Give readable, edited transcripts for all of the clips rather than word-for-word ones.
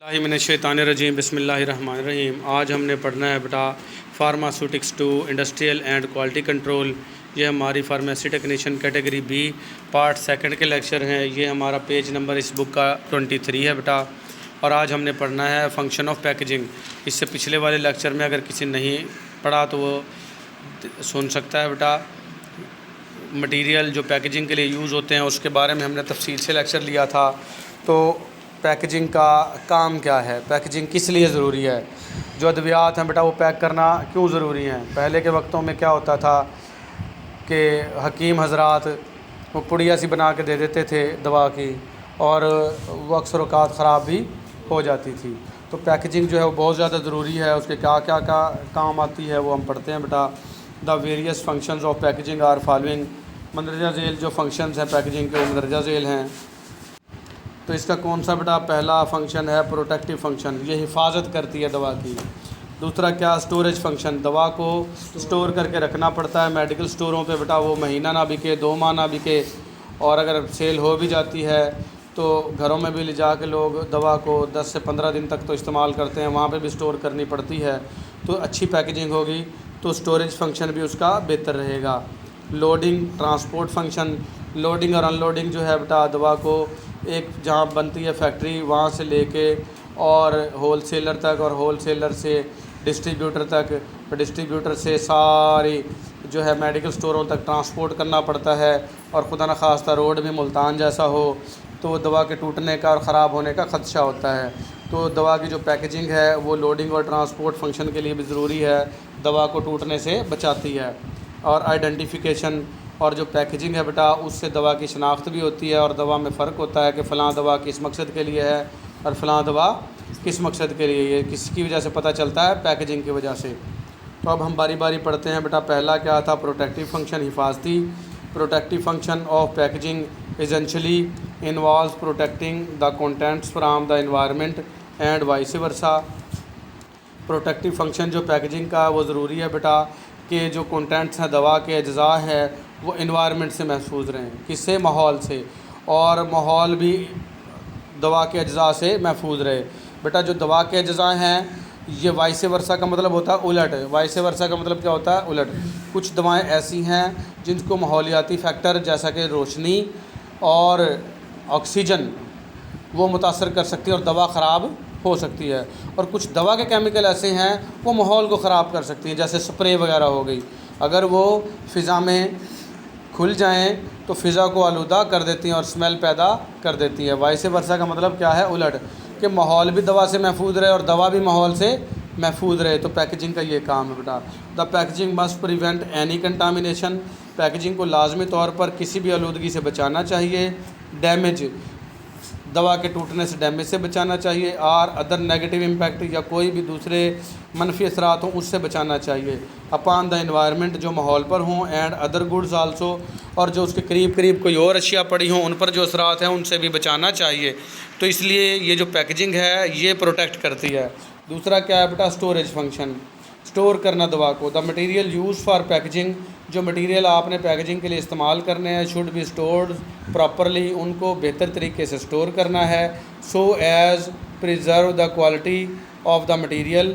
मिनश्शैतानिर्रजीम बिस्मिल्लाहिर्रहमानिर्रहीम। आज हमने पढ़ना है बेटा pharmaceutics two industrial and quality control. ये हमारी pharmacy technician category B part second के लेक्चर हैं। ये हमारा पेज नंबर इस बुक का 23 है बेटा। और आज हमने पढ़ना है फंक्शन ऑफ पैकेजिंग। इससे पिछले वाले लेक्चर में अगर किसी नहीं पढ़ा तो वो सुन सकता है बेटा। मटेरियल जो पैकेजिंग के लिए यूज़ होते हैं उसके बारे में हमने तफसील से लेक्चर लिया था। तो पैकेजिंग का काम क्या है, पैकेजिंग किस लिए ज़रूरी है, जो अद्वियात हैं बेटा वो पैक करना क्यों ज़रूरी है। पहले के वक्तों में क्या होता था कि हकीम हजरात वो पुड़िया सी बना के दे देते थे दवा की, और वो अक्सर औक़ात ख़राब भी हो जाती थी। तो पैकेजिंग जो है वो बहुत ज़्यादा ज़रूरी है। उसके क्या क्या का काम आती है वो हम पढ़ते हैं बेटा। The various functions of packaging are following. मंदरजा झेल जो फंक्शंस हैं पैकेजिंग के वो मंदरजा झेल हैं। तो इसका कौन सा बेटा पहला फंक्शन है प्रोटेक्टिव फंक्शन, ये हिफाजत करती है दवा की। दूसरा क्या स्टोरेज फंक्शन, दवा को स्टोर करके रखना पड़ता है मेडिकल स्टोरों पे बेटा, वो महीना ना बिके 2 माह ना बिके, और अगर सेल हो भी जाती है तो घरों में भी ले जा के लोग दवा को 10 से 15 दिन तक तो इस्तेमाल करते हैं, वहाँ पे भी स्टोर करनी पड़ती है। तो अच्छी पैकेजिंग होगी तो स्टोरेज फंक्शन भी उसका बेहतर रहेगा। लोडिंग ट्रांसपोर्ट फंक्शन, लोडिंग और अनलोडिंग जो है बेटा दवा को एक जहाँ बनती है फैक्ट्री वहाँ से लेके और होलसेलर तक, और होलसेलर से डिस्ट्रीब्यूटर तक, डिस्ट्रीब्यूटर से सारी जो है मेडिकल स्टोरों तक ट्रांसपोर्ट करना पड़ता है। और खुदा न खास्ता रोड भी मुल्तान जैसा हो तो दवा के टूटने का और ख़राब होने का ख़दशा होता है। तो दवा की जो पैकेजिंग है वो लोडिंग और ट्रांसपोर्ट फंक्शन के लिए भी ज़रूरी है, दवा को टूटने से बचाती है। और आइडेंटिफिकेशन, और जो पैकेजिंग है बेटा उससे दवा की शनाख्त भी होती है, और दवा में फ़र्क होता है कि फ़लाँ दवा किस मकसद के लिए है और फ़लाँ दवा किस मकसद के लिए, ये किसकी वजह से पता चलता है, पैकेजिंग की वजह से। तो अब हम बारी बारी पढ़ते हैं बेटा। पहला क्या था प्रोटेक्टिव फंक्शन, हिफाजती। Protective function of packaging essentially involves protecting the contents from the environment and vice versa. Protective function जो पैकेजिंग का वो ज़रूरी है बेटा कि जो कंटेंट्स हैं दवा के अज्जा है वो इन्वायरमेंट से महफूज रहें, किससे, माहौल से, और माहौल भी दवा के अज्जा से महफूज रहे बेटा। जो दवा के अज्जा हैं ये वाइस वर्सा का मतलब होता है उलट। वाइस वर्सा का मतलब क्या होता है, उलट। कुछ दवाएं ऐसी हैं जिनको माहौलियाती फैक्टर जैसा कि रोशनी और ऑक्सीजन वो मुतासर कर सकती है और दवा ख़राब हो सकती है, और कुछ दवा के केमिकल ऐसे हैं वो माहौल को ख़राब कर सकती हैं, जैसे स्प्रे वगैरह हो गई। अगर वो फ़िज़ा में खुल जाएं तो फ़िज़ा को आलूदा कर देती हैं और स्मेल पैदा कर देती है। वाइस वर्सा का मतलब क्या है, उलट, कि माहौल भी दवा से महफूज रहे और दवा भी माहौल से महफूज रहे। तो पैकेजिंग का ये काम है बेटा। The packaging must prevent any contamination. Packaging को लाजमी तौर पर किसी भी आलूदगी से बचाना चाहिए। डैमेज, दवा के टूटने से, डैमेज से बचाना चाहिए। और अदर नेगेटिव इम्पैक्ट, या कोई भी दूसरे मनफी असरात हों उससे बचाना चाहिए। अपॉन द एनवायरनमेंट, जो माहौल पर हों, एंड अदर गुड्स आल्सो, और जो उसके करीब करीब कोई और अशिया पड़ी हों उन पर जो असरात हैं उनसे भी बचाना चाहिए। तो इसलिए ये जो पैकेजिंग है ये प्रोटेक्ट करती है। दूसरा क्या है बेटा, स्टोरेज फंक्शन, स्टोर करना दवा को। The material use for packaging, जो मटेरियल आपने पैकेजिंग के लिए इस्तेमाल करने हैं, शुड बी स्टोर्ड प्रॉपरली, उनको बेहतर तरीके से स्टोर करना है। So as preserve the quality of the material,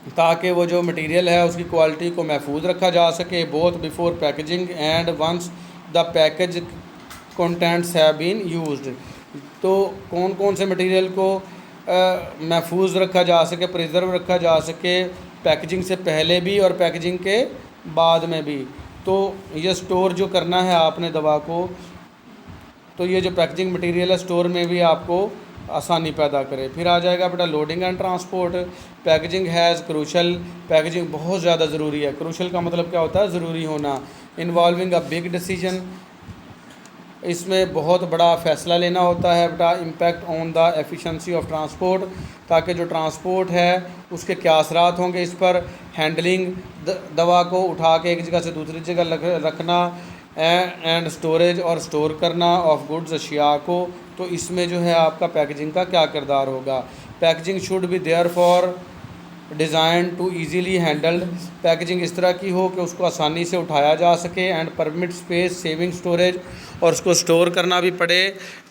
ताकि वो जो मटेरियल है उसकी क्वालिटी को महफूज रखा जा सके। Both before packaging and once the package contents have been used. तो कौन कौन से मटेरियल को महफूज रखा जा सके, प्रिजर्व रखा जा सके, पैकेजिंग से पहले भी और पैकेजिंग के बाद में भी। तो ये स्टोर जो करना है आपने दवा को, तो ये जो पैकेजिंग मटेरियल है स्टोर में भी आपको आसानी पैदा करे। फिर आ जाएगा बेटा loading and transport. Packaging has crucial, packaging बहुत ज़्यादा ज़रूरी है। क्रूशल का मतलब क्या होता है, ज़रूरी होना। इन्वॉल्विंग अ बिग डिसीजन, इसमें बहुत बड़ा फ़ैसला लेना होता है बेटा। Impact on the efficiency of transport, ताकि जो ट्रांसपोर्ट है उसके क्या असरात होंगे इस पर। हैंडलिंग, दवा को उठा के एक जगह से दूसरी जगह रखना। एंड स्टोरेज, और स्टोर करना ऑफ गुड्स, अशिया को। तो इसमें जो है आपका पैकेजिंग का क्या किरदार होगा। Packaging should be there for design to easily handled, packaging इस तरह की हो कि उसको आसानी से उठाया जा सके। And permit space saving storage, और उसको स्टोर करना भी पड़े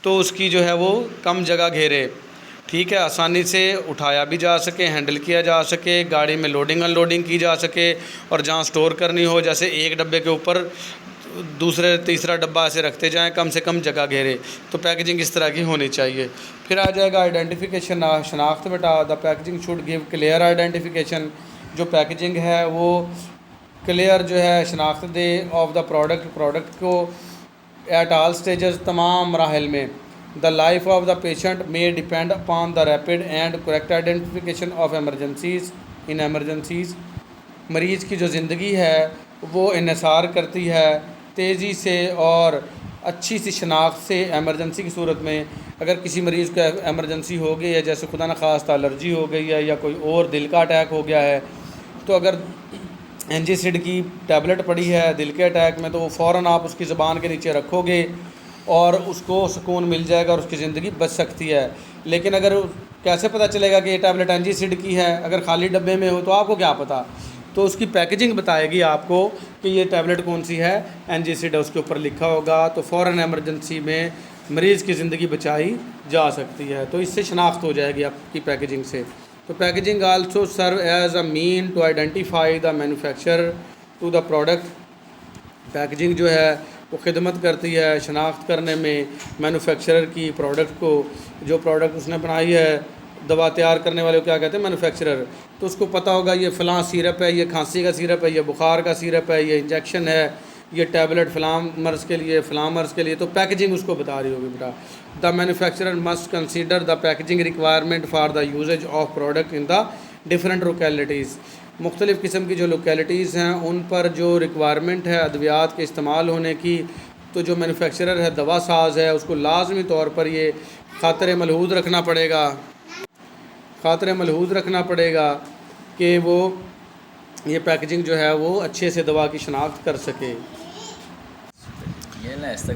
तो उसकी जो है वो कम जगह घेरे। ठीक है, आसानी से उठाया भी जा सके, हैंडल किया जा सके, गाड़ी में लोडिंग अनलोडिंग की जा सके, और जहाँ स्टोर करनी हो जैसे एक डब्बे के ऊपर दूसरे तीसरा डब्बा ऐसे रखते जाएं, कम से कम जगह घेरे। तो पैकेजिंग इस तरह की होनी चाहिए। फिर आ जाएगा आइडेंटिफिकेशन, शनाख्त बेटा। The packaging should give clear identification. जो पैकेजिंग है वो क्लियर जो है शनाख्त दे ऑफ द प्रोडक्ट को एट ऑल स्टेजेस, तमाम मराहल में। The life of the patient may depend upon the rapid and correct identification of emergencies in emergencies. मरीज़ की जो ज़िंदगी है वो इन्हिसार करती है तेज़ी से और अच्छी सी शनाख्त से। एमरजेंसी की सूरत में अगर किसी मरीज़ को एमरजेंसी हो गई है, जैसे खुदा न खास्ता एलर्जी हो गई है या कोई और दिल का अटैक हो गया है, तो अगर एंजीसिड की टैबलेट पड़ी है दिल के अटैक में, तो वो फ़ौरन आप उसकी ज़बान के नीचे रखोगे और उसको सुकून मिल जाएगा और उसकी ज़िंदगी बच सकती है। लेकिन अगर कैसे पता चलेगा कि ये टैबलेट एंजीसिड की है? अगर खाली डब्बे में हो तो आपको क्या पता? तो उसकी पैकेजिंग बताएगी आपको कि ये टैबलेट कौन सी है, एंजीसिड है, उसके ऊपर लिखा होगा। तो फ़ौरन एमरजेंसी में मरीज़ की ज़िंदगी बचाई जा सकती है। तो इससे शनाख्त हो जाएगी आपकी पैकेजिंग से। तो packaging also serve as a mean to identify the manufacturer to the product. Packaging जो है वो खिदमत करती है शनाख्त करने में मैन्युफैक्चरर की, प्रोडक्ट को। जो प्रोडक्ट उसने बनाई है, दवा तैयार करने वाले को क्या कहते हैं? मैन्युफैक्चरर। तो उसको पता होगा ये फ़लाँ सिरप है, ये खांसी का सिरप है, ये बुखार का सिरप है, ये इंजेक्शन है, ये टैबलेट फ़लाँ मर्ज़ के लिए, फ़लाँ मर्ज़ के लिए। तो पैकेजिंग उसको बता रही होगी बेटा। The manufacturer must consider the packaging requirement for the usages of product in the different localities. मुख्तलिफ़ किस्म की जो लोकेलिटीज़ हैं उन पर जो रिक्वायरमेंट है अद्वियात के इस्तेमाल होने की, तो जो मैन्युफैक्चरर है, दवा साज है, उसको लाजमी तौर पर ये खातिर मलहूज़ रखना पड़ेगा कि वो ये पैकेजिंग जो है वो अच्छे से दवा की शनाख्त कर सके।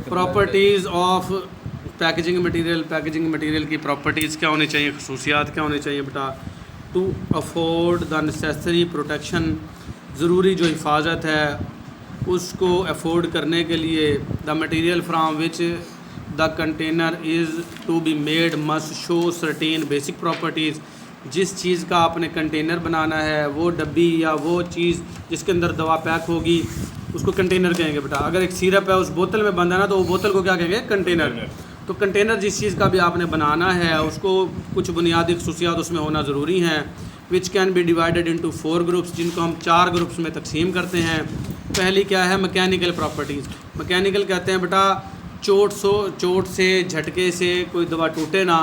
Properties of packaging material. Packaging material की प्रॉपर्टीज़ क्या होनी चाहिए, खसूसियात क्या होनी चाहिए बेटा? To afford the necessary protection. ज़रूरी जो हिफाजत है उसको अफोर्ड करने के लिए। The material from which the container is to be made must show certain basic properties. जिस चीज़ का आपने कंटेनर बनाना है, वो डब्बी या वो चीज़ जिसके अंदर दवा पैक होगी, उसको कंटेनर कहेंगे बेटा। अगर एक सिरप है उस बोतल में बंद है ना, तो वो बोतल को क्या कहेंगे? कंटेनर। तो कंटेनर जिस चीज़ का भी आपने बनाना है उसको कुछ बुनियादी खसूसियात उसमें होना ज़रूरी हैं। Which can be divided into 4 groups, जिनको हम 4 ग्रुप्स में तकसीम करते हैं। पहली क्या है? Mechanical properties. मैकेनिकल कहते हैं बेटा चोट से, झटके से कोई दवा टूटे ना,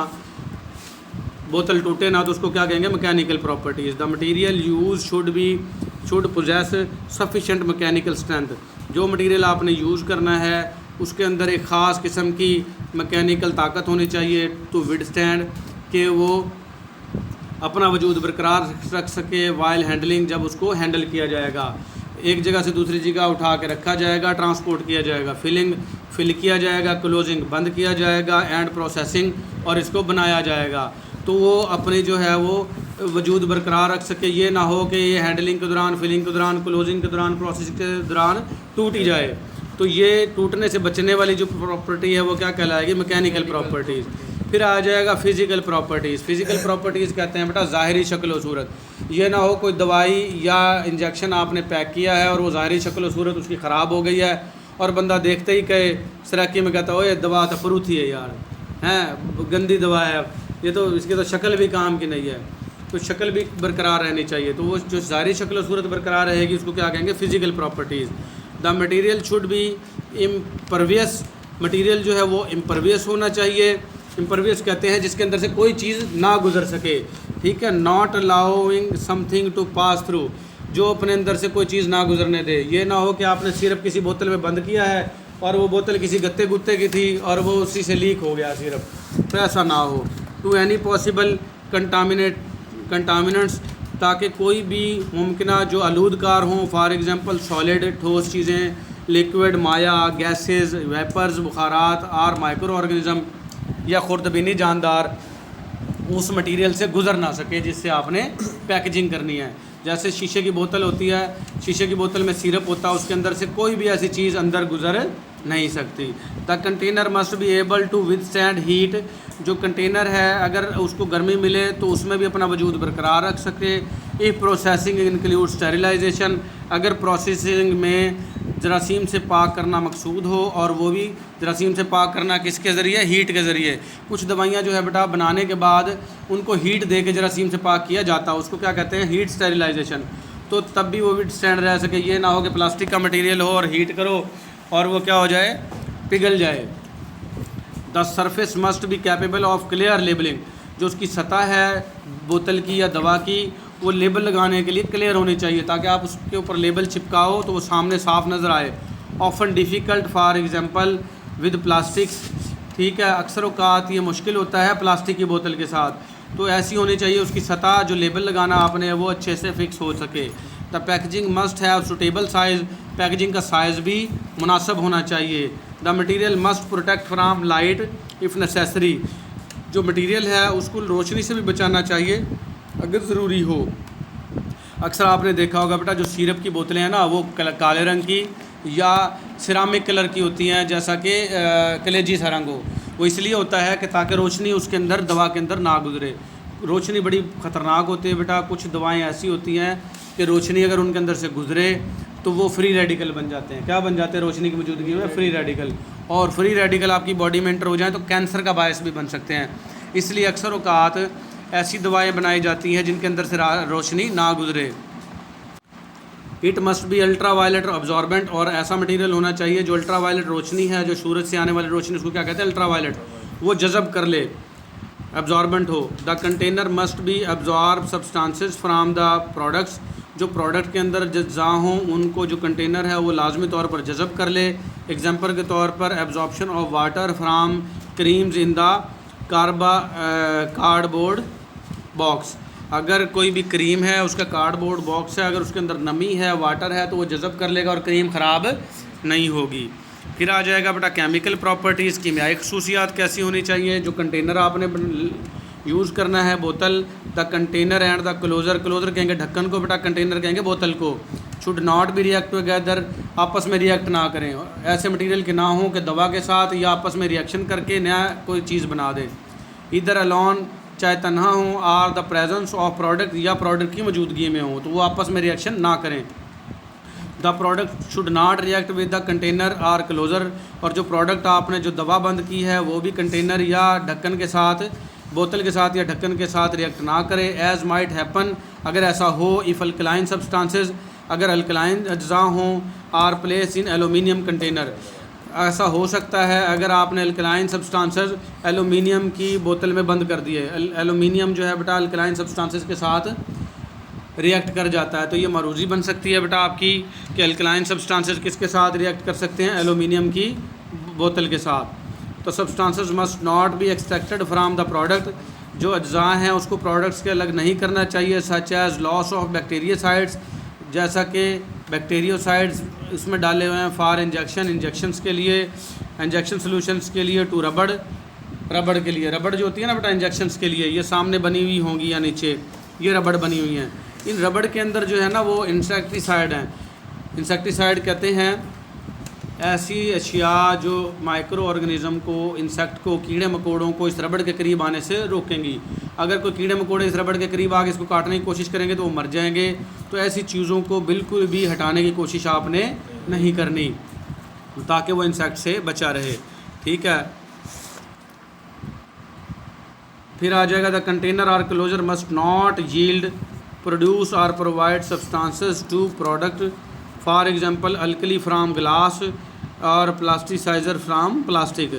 बोतल टूटे ना, तो उसको क्या कहेंगे? Mechanical properties. The material use should possess sufficient mechanical strength. जो मटेरियल आपने यूज़ करना है उसके अंदर एक ख़ास किस्म की मैकेनिकल ताकत होनी चाहिए टू विदस्टैंड, कि वो अपना वजूद बरकरार रख सके वाइल हैंडलिंग, जब उसको हैंडल किया जाएगा। एक जगह से दूसरी जगह उठा के रखा जाएगा, ट्रांसपोर्ट किया जाएगा, फिल किया जाएगा, क्लोजिंग बंद किया जाएगा, एंड प्रोसेसिंग, और इसको बनाया जाएगा। तो वो अपने जो है वो वजूद बरकरार रख सके। ये ना हो कि ये हैंडलिंग के दौरान, फिलिंग के दौरान, क्लोजिंग के दौरान, प्रोसेसिंग के दौरान टूट ही जाए। तो ये टूटने से बचने वाली जो प्रॉपर्टी है वो क्या कहलाएगी? Mechanical properties. फिर आ जाएगा फ़िज़िकल प्रॉपर्टीज़। फ़िज़िकल प्रॉपर्टीज़ कहते हैं बेटा ज़ाहिरी शक्ल व सूरत। ये ना हो कोई दवाई या इंजेक्शन आपने पैक किया है और वो ज़ाहिरी शक्ल व सूरत उसकी ख़राब हो गई है और बंदा देखते ही कहे सराकी में कहता हो ये दवा तो फरूथी है यार, हैं गंदी दवा है, ये तो इसकी तो शक्ल भी काम की नहीं है। तो शक्ल भी बरकरार रहनी चाहिए। तो वो जो ज़ाहिरी शक्ल व सूरत बरकरार रहेगी उसको क्या कहेंगे? Physical properties. The material should be impervious. Material जो है वो इम्परवियस होना चाहिए। इम्परवियस कहते हैं जिसके अंदर से कोई चीज़ ना गुजर सके, ठीक है। Not allowing something to pass through, जो अपने अंदर से कोई चीज़ ना गुजरने दे। ये ना हो कि आपने सिरप किसी बोतल में बंद किया है और वो बोतल किसी गत्ते गुत्ते की थी और वो उसी से लीक हो गया सिरप, तो ऐसा ना हो। टू एनी पॉसिबल कंटामिनेंट्स, ताकि कोई भी मुमकिन जो आलूदकार हों, फॉर एग्ज़ाम्पल सॉलिड ठोस चीज़ें, लिक्विड माया, गैसेस, वेपर्स, बुखारात और माइक्रो ऑर्गेनिज़म या खुर्दबीनी जानदार उस मटेरियल से गुजर ना सके जिससे आपने पैकेजिंग करनी है। जैसे शीशे की बोतल होती है, शीशे की बोतल में सिरप होता है, उसके अंदर से कोई भी ऐसी चीज़ अंदर गुजर नहीं सकती। The container must be able to withstand heat, जो कंटेनर है अगर उसको गर्मी मिले तो उसमें भी अपना वजूद बरकरार रख सके। इफ़ प्रोसेसिंग इंक्लूड स्टेरिलाइजेशन, अगर प्रोसेसिंग में जरासीम से पाक करना मकसूद हो, और वो भी जरासीम से पाक करना किसके ज़रिए, हीट के ज़रिए। कुछ दवाइयाँ जो है बेटा बनाने के बाद उनको हीट दे के जरासीम से पाक किया जाता है, उसको क्या कहते हैं, हीट स्टेरिलाइजेशन। तो तब भी वो भी स्टैंड रह सके, ये ना हो कि प्लास्टिक का मटेरियल हो और हीट करो और वो क्या हो जाए, पिघल जाए। The surface must be capable of clear labelling, जो उसकी सतह है बोतल की या दवा की, वो लेबल लगाने के लिए क्लियर होनी चाहिए, ताकि आप उसके ऊपर लेबल चिपकाओ तो वो सामने साफ नज़र आए। Often difficult for example with plastics, ठीक है, अक्सर औकात ये मुश्किल होता है प्लास्टिक की बोतल के साथ, तो ऐसी होनी चाहिए उसकी सतह, जो लेबल लगाना आपने वो अच्छे से फिक्स हो सके। The packaging must have suitable size, packaging का साइज़ भी मुनासिब होना चाहिए। The material must protect from light if necessary, जो मटीरियल है उसको रोशनी से भी बचाना चाहिए अगर ज़रूरी हो। अक्सर आपने देखा होगा बेटा जो सिरप की बोतलें हैं ना, वो काले रंग की या सिरामिक कलर की होती हैं, जैसा कि कलेजी सा रंग हो। वो इसलिए होता है कि ताकि रोशनी उसके अंदर, दवा के अंदर ना गुजरे। रोशनी बड़ी ख़तरनाक होती है बेटा, कुछ दवाएं ऐसी होती हैं कि रोशनी अगर उनके अंदर से गुजरे तो वो फ्री रेडिकल बन जाते हैं। क्या बन जाते हैं रोशनी की मौजूदगी में? Free radical. और फ्री रेडिकल आपकी बॉडी में एंटर हो जाए तो कैंसर का बायस भी बन सकते हैं। इसलिए अक्सर औकात ऐसी दवाएं बनाई जाती हैं जिनके अंदर से रोशनी ना गुजरे। It must be ultraviolet absorbent, और ऐसा मटेरियल होना चाहिए जो अल्ट्रा वायलेट रोशनी है, जो सूरज से आने वाली रोशनी, उसको क्या कहते हैं, अल्ट्रा वायलेट, वो जज़ब कर ले, अब्जॉर्बेंट हो। The container must B absorb substances from the products, जो प्रोडक्ट के अंदर अज्जा हों उनको जो कंटेनर है वो लाजमी तौर पर जज़ब कर ले। एग्जांपल के तौर पर absorption of water from creams in the cardboard box, अगर कोई भी क्रीम है उसका कार्डबोर्ड बॉक्स है, अगर उसके अंदर नमी है, वाटर है, तो वो जज़ब कर लेगा और क्रीम ख़राब नहीं होगी। फिर आ जाएगा बेटा केमिकल प्रॉपर्टीज़, कीमियाई खसूसियात कैसी होनी चाहिए। जो कंटेनर आपने यूज़ करना है बोतल, the container and the closure, closure कहेंगे ढक्कन को बेटा, कंटेनर कहेंगे बोतल को। Should not be react together, आपस में रिएक्ट ना करें, ऐसे मटेरियल के ना हो कि दवा के साथ या आपस में रिएक्शन करके नया कोई चीज़ बना दे। इधर अलोन, चाहे तन्हा हो, or the presence of product, या प्रोडक्ट की मौजूदगी में हो, तो वो आपस में रिएक्शन ना करें। The product should not react with the container or closure, और जो प्रोडक्ट आपने जो दवा बंद की है वो भी कंटेनर या ढक्कन के साथ, बोतल के साथ या ढक्कन के साथ रिएक्ट ना करे। एज माइट हैपन, अगर ऐसा हो, इफ़ अल्कलाइन सब्सटेंसेस, अगर अल्कलाइन अज्जा हों, are place in aluminium container, ऐसा हो सकता है अगर आपने अल्कलाइन सब्सटेंसेस एलुमिनियम की बोतल में बंद कर दिए। एलुमिनियम जो है बेटा अल्कलाइन सब्सटेंसेस के साथ रिएक्ट कर जाता है, तो ये मरूज़ी बन सकती है बेटा आपकी कि अल्कलाइन सब्सटेंसेस किसके साथ रिएक्ट कर सकते हैं, एलुमिनियम की बोतल के साथ। तो substances must not be extracted from the product, जो अज्जा हैं उसको प्रोडक्ट्स के अलग नहीं करना चाहिए। सच एज लॉस ऑफ बैक्टीरियासाइड्स, जैसा कि बैक्टीरियोसाइड्स इसमें डाले हुए हैं फॉर इंजेक्शन, इंजेक्शंस के लिए, इंजेक्शन सॉल्यूशंस के लिए, टू रबड़, रबड़ के लिए, रबड़ जो होती है ना बेटा इंजेक्शंस के लिए, ये सामने बनी हुई होंगी या नीचे ये रबड़ बनी हुई हैं। इन रबड़ के अंदर जो है ना वो इंसेक्टिसाइड हैं। इंसेक्टिसाइड कहते हैं ऐसी अशिया जो माइक्रो ऑर्गेनिज़म को, इंसेक्ट को, कीड़े मकोड़ों को इस रबड़ के करीब आने से रोकेंगी। अगर कोई कीड़े मकोड़े इस रबड़ के करीब आके इसको काटने की कोशिश करेंगे तो वो मर जाएंगे। तो ऐसी चीज़ों को बिल्कुल भी हटाने की कोशिश आपने नहीं करनी ताकि वो इंसेक्ट से बचा रहे, ठीक है। फिर आ जाएगा the container or closure must not yield, produce और provide substances to product, for example alkali from glass और प्लास्टिसाइज़र फ्राम प्लास्टिक।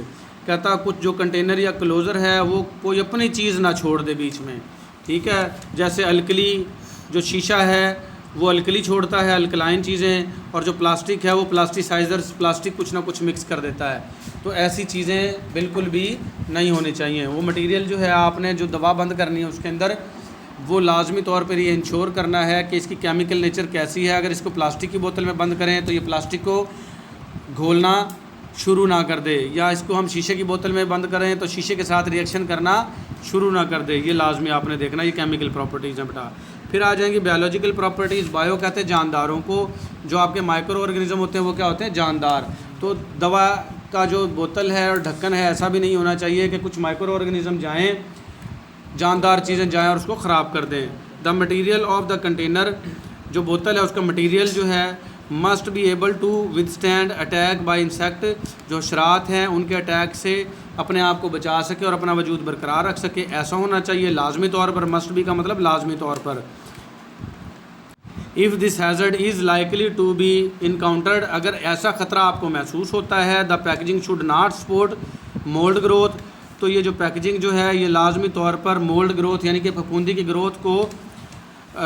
कहता कुछ जो कंटेनर या क्लोज़र है वो कोई अपनी चीज़ ना छोड़ दे बीच में, ठीक है। जैसे अल्कली जो शीशा है वो अल्कली छोड़ता है, अल्कलाइन चीज़ें, और जो प्लास्टिक है वो प्लास्टिसाइज़र्स, प्लास्टिक कुछ ना कुछ मिक्स कर देता है। तो ऐसी चीज़ें बिल्कुल भी नहीं होनी चाहिए। वो मटेरियल जो है आपने जो दवा बंद करनी है उसके अंदर वो लाजमी तौर पर ये इंश्योर करना है कि इसकी केमिकल नेचर कैसी है। अगर इसको प्लास्टिक की बोतल में बंद करें तो ये प्लास्टिक को घोलना शुरू ना कर दे, या इसको हम शीशे की बोतल में बंद करें तो शीशे के साथ रिएक्शन करना शुरू ना कर दे। ये लाजमी आपने देखना, ये केमिकल प्रॉपर्टीज़ हैं बेटा। फिर आ जाएंगी बायोलॉजिकल प्रॉपर्टीज़। बायो कहते हैं जानदारों को, जो आपके माइक्रो ऑर्गेनिज्म होते हैं वो क्या होते हैं, जानदार। तो दवा का जो बोतल है और ढक्कन है ऐसा भी नहीं होना चाहिए कि कुछ माइक्रो ऑर्गेनिज्म जाएँ, जानदार चीज़ें जाएँ और उसको ख़राब कर दें। The material of the container, जो बोतल है उसका मटीरियल जो है must be able to withstand attack by insect, जो शरात हैं उनके अटैक से अपने आप को बचा सके और अपना वजूद बरकरार रख सके, ऐसा होना चाहिए लाजमी तौर पर। मस्ट बी का मतलब लाजमी तौर पर। If this hazard is likely to be encountered, अगर ऐसा ख़तरा आपको महसूस होता है, the packaging should not support mould growth, तो ये जो पैकेजिंग जो है ये लाजमी तौर पर मोल्ड ग्रोथ यानी कि फफूंदी की ग्रोथ को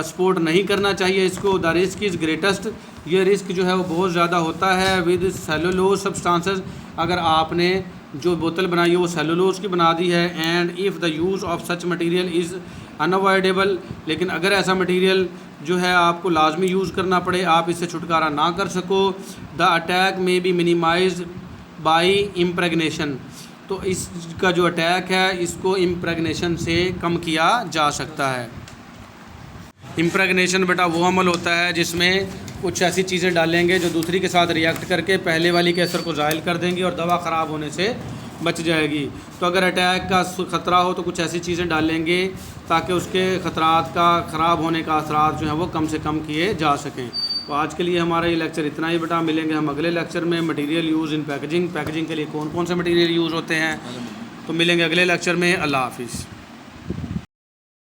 सपोर्ट नहीं करना चाहिए इसको। द रिस्क इज़ ग्रेटेस्ट, ये रिस्क जो है वो बहुत ज़्यादा होता है विद सेलुलोज सब्सटेंसेस, अगर आपने जो बोतल बनाई है वो सेलुलोज की बना दी है। And if the use of such material is unavoidable, लेकिन अगर ऐसा मटीरियल जो है आपको लाजमी यूज़ करना पड़े, आप इससे छुटकारा ना कर सको, द अटैक में बी मिनिमाइज बाई इम्प्रेगनेशन, तो इसका जो अटैक है इसको इम्प्रेगनेशन से कम किया जा सकता है। इम्प्रेगनेशन बेटा वो अमल होता है जिसमें कुछ ऐसी चीज़ें डालेंगे जो दूसरी के साथ रिएक्ट करके पहले वाली के असर को ज़ायल कर देंगी और दवा ख़राब होने से बच जाएगी। तो अगर अटैक का ख़तरा हो तो कुछ ऐसी चीज़ें डालेंगे ताकि उसके ख़तरात का ख़राब होने का असरात जो हैं वो कम से कम किए जा सकें। तो आज के लिए हमारा ये लेक्चर इतना ही बेटा। मिलेंगे हम अगले लेक्चर में। Material use in packaging, packaging के लिए कौन कौन से मटीरियल यूज़ होते हैं, तो मिलेंगे अगले लेक्चर में। अल्लाह हाफिज़।